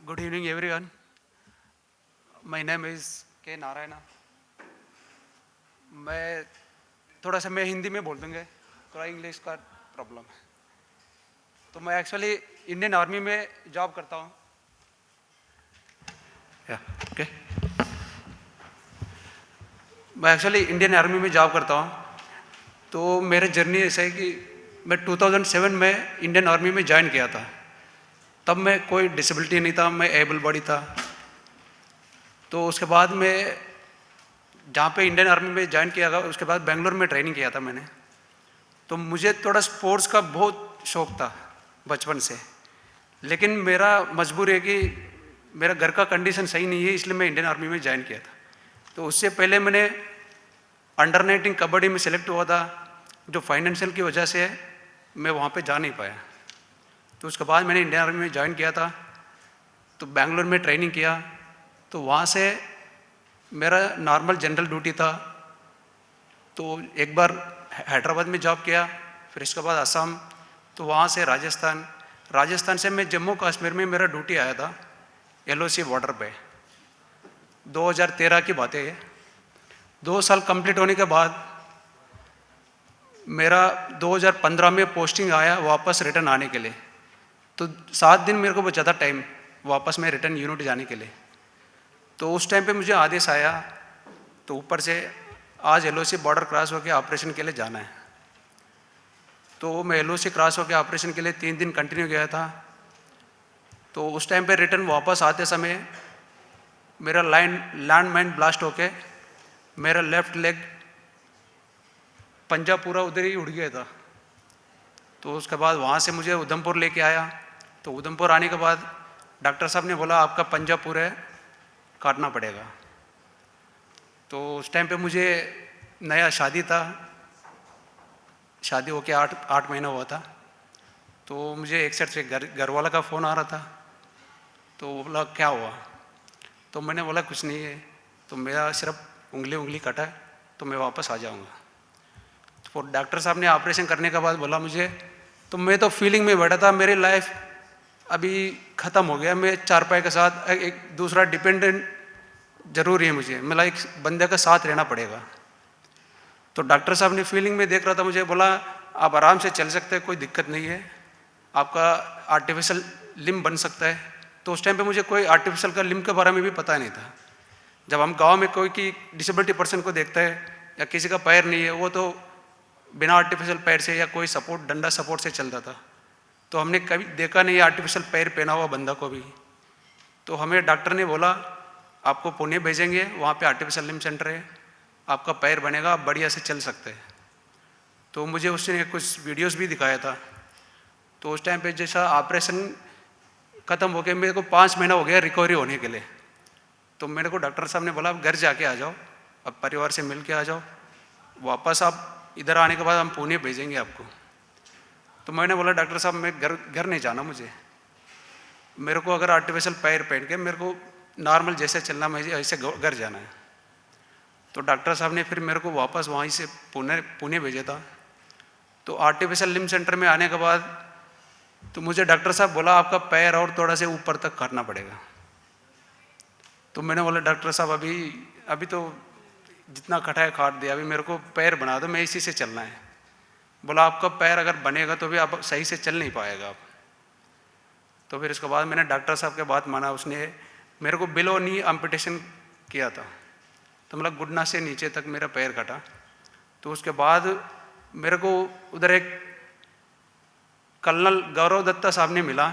Good evening, everyone. My name is K. Narayana. मैं थोड़ा सा मैं हिंदी में बोल दूँगा, थोड़ा इंग्लिश का प्रॉब्लम है। तो मैं एक्चुअली इंडियन आर्मी में जॉब करता हूँ। ओके। मैं एक्चुअली इंडियन आर्मी में जॉब करता हूँ। तो मेरा जर्नी ऐसा है कि मैं 2007 में इंडियन आर्मी में ज्वाइन किया था। तब मैं कोई डिसेबिलिटी नहीं था, मैं एबल बॉडी था। तो उसके बाद मैं जहाँ पे इंडियन आर्मी में ज्वाइन किया था, उसके बाद बेंगलोर में ट्रेनिंग किया था मैंने। तो मुझे थोड़ा स्पोर्ट्स का बहुत शौक था बचपन से, लेकिन मेरा मजबूर है कि मेरा घर का कंडीशन सही नहीं है, इसलिए मैं इंडियन आर्मी में ज्वाइन किया था। तो उससे पहले मैंने अंडर 19 कबड्डी में सेलेक्ट हुआ था, जो फाइनेंशियल की वजह से मैं वहाँ पे जा नहीं पाया। तो उसके बाद मैंने इंडियन आर्मी में ज्वाइन किया था, तो बेंगलोर में ट्रेनिंग किया। तो वहाँ से मेरा नॉर्मल जनरल ड्यूटी था। तो एक बार हैदराबाद में जॉब किया, फिर इसके बाद असम, तो वहाँ से राजस्थान से मैं जम्मू कश्मीर में मेरा ड्यूटी आया था LOC बॉर्डर पे। 2013 की बात है ये। 2 साल कंप्लीट होने के बाद मेरा 2015 में पोस्टिंग आया वापस रिटर्न आने के लिए। तो 7 दिन मेरे को बचा था टाइम वापस में रिटर्न यूनिट जाने के लिए। तो उस टाइम पे मुझे आदेश आया, तो ऊपर से आज LOC बॉर्डर क्रॉस होकर ऑपरेशन के लिए जाना है। तो मैं LOC क्रॉस होकर ऑपरेशन के लिए 3 दिन कंटिन्यू गया था। तो उस टाइम पे रिटर्न वापस आते समय मेरा लैंड माइन ब्लास्ट होके मेरा लेफ्ट लेग पंजा पूरा उधर ही उड़ गया था। तो उसके बाद वहाँ से मुझे उधमपुर लेके आया। तो उधमपुर आने के बाद डॉक्टर साहब ने बोला आपका पंजा पूरा काटना पड़ेगा। तो उस टाइम पे मुझे नया शादी था, शादी होके 8 महीना हुआ था। तो मुझे एक साइड से घर वाला का फ़ोन आ रहा था। तो वो बोला क्या हुआ? तो मैंने बोला कुछ नहीं है, तो मेरा सिर्फ उंगली कटा है, तो मैं वापस आ जाऊंगा। तो डॉक्टर साहब ने ऑपरेशन करने के बाद बोला मुझे, तो मैं तो फीलिंग में बैठा था, मेरी लाइफ अभी ख़त्म हो गया, मैं चारपाई के साथ एक दूसरा डिपेंडेंट जरूरी है, मुझे मतलब एक बंदे का साथ रहना पड़ेगा। तो डॉक्टर साहब ने फीलिंग में देख रहा था मुझे, बोला आप आराम से चल सकते हैं, कोई दिक्कत नहीं है, आपका आर्टिफिशियल लिम्ब बन सकता है। तो उस टाइम पे मुझे कोई आर्टिफिशियल का लिम्ब के बारे में भी पता नहीं था। जब हम गांव में कोई की डिसेबिलिटी पर्सन को देखते हैं या किसी का पैर नहीं है, वो तो बिना आर्टिफिशियल पैर से या कोई सपोर्ट डंडा सपोर्ट से चलता था। तो हमने कभी देखा नहीं आर्टिफिशियल पैर पहना हुआ बंदा को भी। तो हमें डॉक्टर ने बोला आपको पुणे भेजेंगे, वहाँ पे आर्टिफिशियल लिम्ब सेंटर है, आपका पैर बनेगा, आप बढ़िया से चल सकते हैं। तो मुझे उसने कुछ वीडियोस भी दिखाया था। तो उस टाइम पे जैसा ऑपरेशन ख़त्म हो गया, मेरे को 5 महीना हो गया रिकवरी होने के लिए। तो मेरे को डॉक्टर साहब ने बोला आप घर जाके आ जाओ, अब परिवार से मिल के आ जाओ, वापस आप इधर आने के बाद हम पुणे भेजेंगे आपको। तो मैंने बोला डॉक्टर साहब मैं घर नहीं जाना, मुझे मेरे को अगर आर्टिफिशियल पैर पहन के मेरे को नॉर्मल जैसे चलना, मुझे ऐसे घर जाना है। तो डॉक्टर साहब ने फिर मेरे को वापस वहीं से पुणे भेजा था। तो आर्टिफिशियल लिम्ब सेंटर में आने के बाद तो मुझे डॉक्टर साहब बोला आपका पैर और थोड़ा से ऊपर तक काटना पड़ेगा। तो मैंने बोला डॉक्टर साहब अभी तो जितना कटा है काट दिया, अभी मेरे को पैर बना दो, मैं इसी से चलना है। बोला आपका पैर अगर बनेगा तो भी आप सही से चल नहीं पाएगा आप। तो फिर इसके बाद मैंने डॉक्टर साहब के बात माना। उसने मेरे को बिलो नी एम्पुटेशन किया था, तो मतलब घुटना से नीचे तक मेरा पैर कटा। तो उसके बाद मेरे को उधर एक कर्नल गौरव दत्ता साहब ने मिला।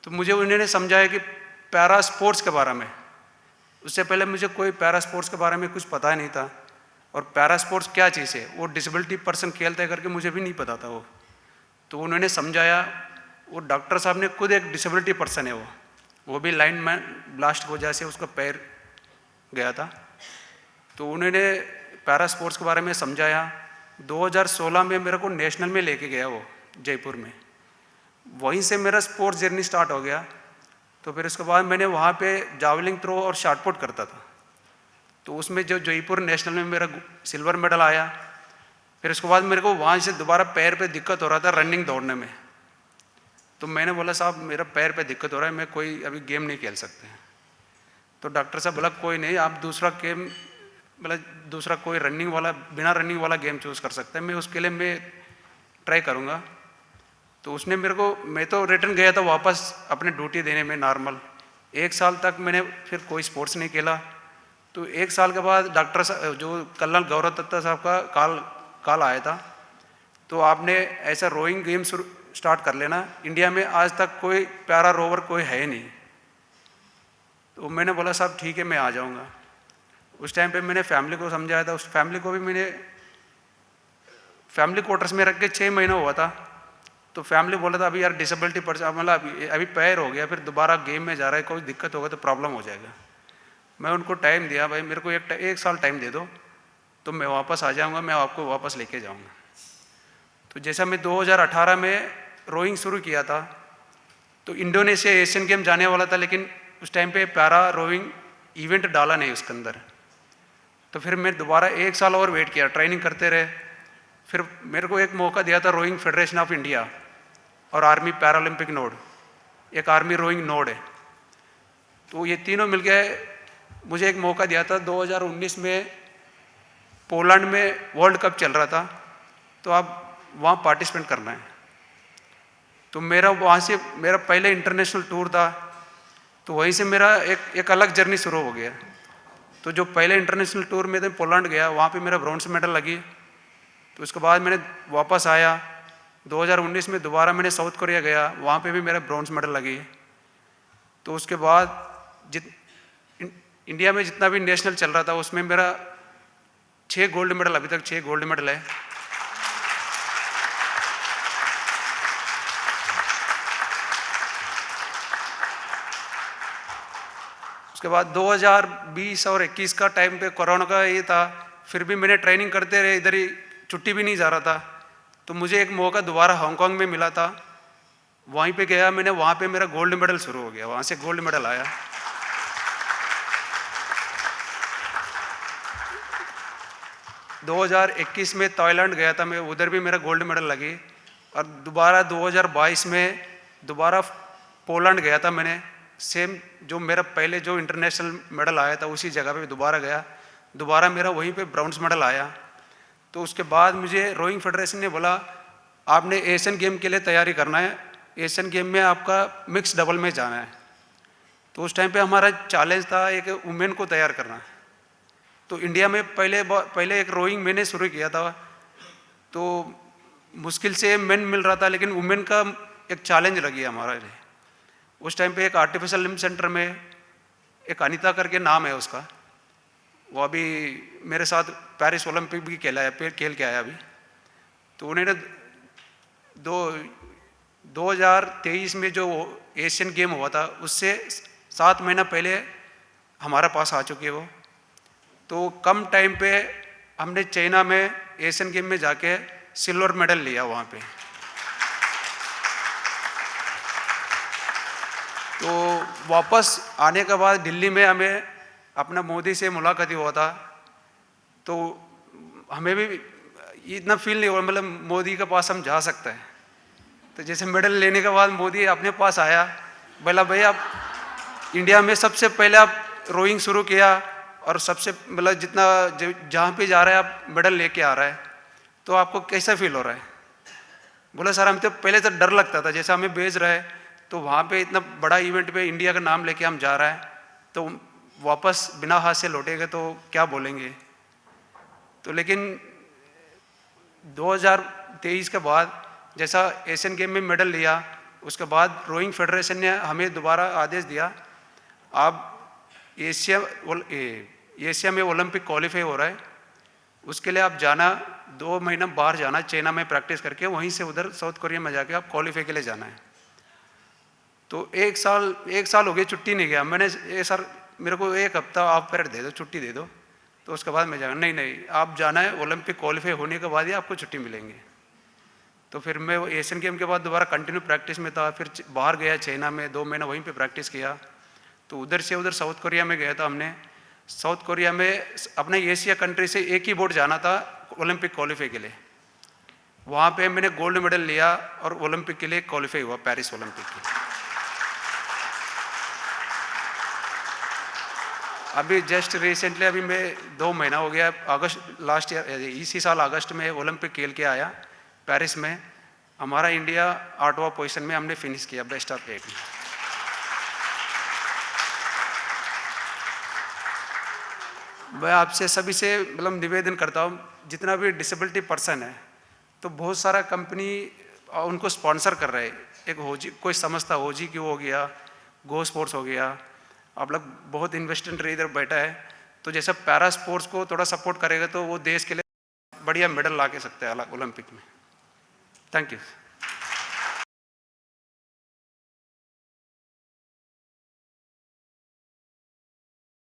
तो मुझे उन्होंने समझाया कि पैरा स्पोर्ट्स के बारे में, उससे पहले मुझे कोई पैरा स्पोर्ट्स के बारे में कुछ पता नहीं था, और पैरा स्पोर्ट्स क्या चीज़ है, वो डिसेबिलिटी पर्सन खेलते हैं करके मुझे भी नहीं पता था वो। तो उन्होंने समझाया, वो डॉक्टर साहब ने खुद एक डिसेबिलिटी पर्सन है, वो भी लाइन में ब्लास्ट की वजह से उसका पैर गया था। तो उन्होंने पैरा स्पोर्ट्स के बारे में समझाया। 2016 में मेरे को नेशनल में लेके गया वो जयपुर में, वहीं से मेरा स्पोर्ट्स जर्नी स्टार्ट हो गया। तो फिर उसके बाद मैंने वहाँ पे जावलिंग थ्रो और शॉटपुट करता था। तो उसमें जो जयपुर नेशनल में मेरा सिल्वर मेडल आया। फिर उसके बाद मेरे को वहाँ से दोबारा पैर पे दिक्कत हो रहा था रनिंग दौड़ने में। तो मैंने बोला साहब मेरा पैर पे दिक्कत हो रहा है, मैं कोई अभी गेम नहीं खेल सकते हैं। तो डॉक्टर साहब बोला कोई नहीं, आप दूसरा गेम मतलब दूसरा कोई रनिंग वाला, बिना रनिंग वाला गेम चूज़ कर सकते हैं, मैं उसके लिए मैं ट्राई करूँगा। तो उसने मेरे को, मैं तो रिटर्न गया था वापस अपने ड्यूटी देने में नॉर्मल। 1 साल तक मैंने फिर कोई स्पोर्ट्स नहीं खेला। तो 1 साल के बाद डॉक्टर साहब जो कर्नल गौरव दत्ता साहब का कॉल आया था, तो आपने ऐसा रोइंग गेम स्टार्ट कर लेना, इंडिया में आज तक कोई पैरा रोवर कोई है नहीं। तो मैंने बोला साहब ठीक है मैं आ जाऊँगा। उस टाइम पे मैंने फैमिली को समझाया था, उस फैमिली को भी मैंने फैमिली क्वार्टर्स में रख के 6 महीना हुआ था। तो फैमिली बोला था अभी यार डिसेबिलिटी मतलब अभी पैर हो गया, फिर दोबारा गेम में जा रहा है, कोई दिक्कत होगा तो प्रॉब्लम हो जाएगा। मैं उनको टाइम दिया, भाई मेरे को 1 साल टाइम दे दो तो मैं वापस आ जाऊँगा, मैं आपको वापस लेके जाऊँगा। तो जैसा मैं 2018 में रोइंग शुरू किया था, तो इंडोनेशिया एशियन गेम जाने वाला था, लेकिन उस टाइम पे पैरा रोइंग इवेंट डाला नहीं उसके अंदर। तो फिर मैं दोबारा 1 साल और वेट किया, ट्रेनिंग करते रहे। फिर मेरे को एक मौका दिया था रोइंग फेडरेशन ऑफ इंडिया और आर्मी पैरालंपिक नोड, एक आर्मी रोइंग नोड है। तो ये तीनों मिलके मुझे एक मौका दिया था। 2019 में पोलैंड में वर्ल्ड कप चल रहा था, तो आप वहाँ पार्टिसिपेट करना है। तो मेरा वहाँ से मेरा पहले इंटरनेशनल टूर था, तो वहीं से मेरा एक अलग जर्नी शुरू हो गया। तो जो पहले इंटरनेशनल टूर में थे पोलैंड गया, वहाँ पे मेरा ब्रॉन्ज मेडल लगी। तो उसके बाद मैंने वापस आया, 2019 में दोबारा मैंने साउथ कोरिया गया, वहाँ पे भी मेरा ब्रॉन्ज मेडल लगी। तो उसके बाद इंडिया में जितना भी नेशनल चल रहा था उसमें मेरा 6 गोल्ड मेडल, अभी तक 6 गोल्ड मेडल है। उसके बाद 2020 और 21 का टाइम पे कोरोना का ये था, फिर भी मैंने ट्रेनिंग करते रहे, इधर ही छुट्टी भी नहीं जा रहा था। तो मुझे एक मौका दोबारा हांगकांग में मिला था, वहीं पे गया मैंने, वहाँ पे मेरा गोल्ड मेडल शुरू हो गया, वहाँ से गोल्ड मेडल आया। – 2021 में थाईलैंड गया था मैं, उधर भी मेरा गोल्ड मेडल लगी। और दोबारा 2022 में दोबारा पोलैंड गया था मैंने, सेम जो मेरा पहले जो इंटरनेशनल मेडल आया था उसी जगह पे दोबारा गया, दोबारा मेरा वहीं पे ब्रॉन्ज मेडल आया। तो उसके बाद मुझे रोइंग फेडरेशन ने बोला आपने एशियन गेम के लिए तैयारी करना है, एशियन गेम में आपका मिक्स डबल में जाना है। तो उस टाइम पे हमारा चैलेंज था एक वुमेन को तैयार करना। तो इंडिया में पहले एक रोइंग मैंने शुरू किया था, तो मुश्किल से मेन मिल रहा था, लेकिन वुमेन का एक चैलेंज लगी हमारा। उस टाइम पे एक आर्टिफिशियल लिम्ब सेंटर में एक अनीता करके नाम है उसका, वो अभी मेरे साथ पेरिस ओलंपिक भी खेल के आया अभी। तो उन्होंने 2023 में जो एशियन गेम हुआ था उससे 7 महीना पहले हमारा पास आ चुकी है वो। तो कम टाइम पे हमने चाइना में एशियन गेम में जाके सिल्वर मेडल लिया वहाँ पे। तो वापस आने के बाद दिल्ली में हमें अपना मोदी से मुलाकात हुआ था, तो हमें भी इतना फील नहीं हुआ, मतलब मोदी के पास हम जा सकते हैं। तो जैसे मेडल लेने के बाद मोदी अपने पास आया, बोला भाई आप इंडिया में सबसे पहले आप रोइंग शुरू किया और सबसे मतलब जितना जहाँ पे जा रहा है आप मेडल लेके आ रहा है, तो आपको कैसा फील हो रहा है? बोला सर हम तो पहले तो डर लगता था, जैसे हमें भेज रहा है तो वहाँ पे इतना बड़ा इवेंट पे इंडिया का नाम लेके हम जा रहा है, तो वापस बिना हाथ से लौटेगा तो क्या बोलेंगे। तो लेकिन 2023 के बाद जैसा एशियन गेम में मेडल लिया, उसके बाद रोइंग फेडरेशन ने हमें दोबारा आदेश दिया आप एशिया में ओलंपिक क्वालिफाई हो रहा है, उसके लिए आप जाना 2 महीना बाहर जाना, चाइना में प्रैक्टिस करके वहीं से उधर साउथ कोरिया में जाके आप क्वालिफाई के लिए जाना है। तो 1 साल हो गया छुट्टी नहीं गया मैंने, सर मेरे को 1 हफ्ता ऑफ पीरियड दे दो, छुट्टी दे दो, तो उसके बाद मैं जाऊँगा। नहीं आप जाना है, ओलंपिक क्वालिफाई होने के बाद ही आपको छुट्टी मिलेंगे। तो फिर मैं एशियन गेम के बाद दोबारा कंटिन्यू प्रैक्टिस में था, फिर बाहर गया चाइना में 2 महीना वहीं पे प्रैक्टिस किया। तो उधर से उधर साउथ कोरिया में गया था हमने। साउथ कोरिया में अपने एशिया कंट्री से एक ही बोर्ड जाना था ओलंपिक क्वालिफाई के लिए। वहाँ पे मैंने गोल्ड मेडल लिया और ओलंपिक के लिए क्वालिफाई हुआ, पेरिस ओलंपिक के। अभी जस्ट रिसेंटली, अभी मैं 2 महीना हो गया, अगस्त लास्ट ईयर, इसी साल अगस्त में ओलंपिक खेल के आया पेरिस में। हमारा इंडिया 8वां पोजीशन में हमने फिनिश किया, बेस्ट ऑफ 8 में। मैं आपसे सभी से मतलब निवेदन करता हूँ, जितना भी डिसेबिलिटी पर्सन है, तो बहुत सारा कंपनी उनको स्पॉन्सर कर रहे हैं। एक होजी, कोई समझता होजी की हो गया, गो स्पोर्ट्स हो गया, आप लोग बहुत इन्वेस्टर इधर बैठा है, तो जैसे पैरा स्पोर्ट्स को थोड़ा सपोर्ट करेगा तो वो देश के लिए बढ़िया मेडल ला के सकते हैं ओलंपिक में। Thank you.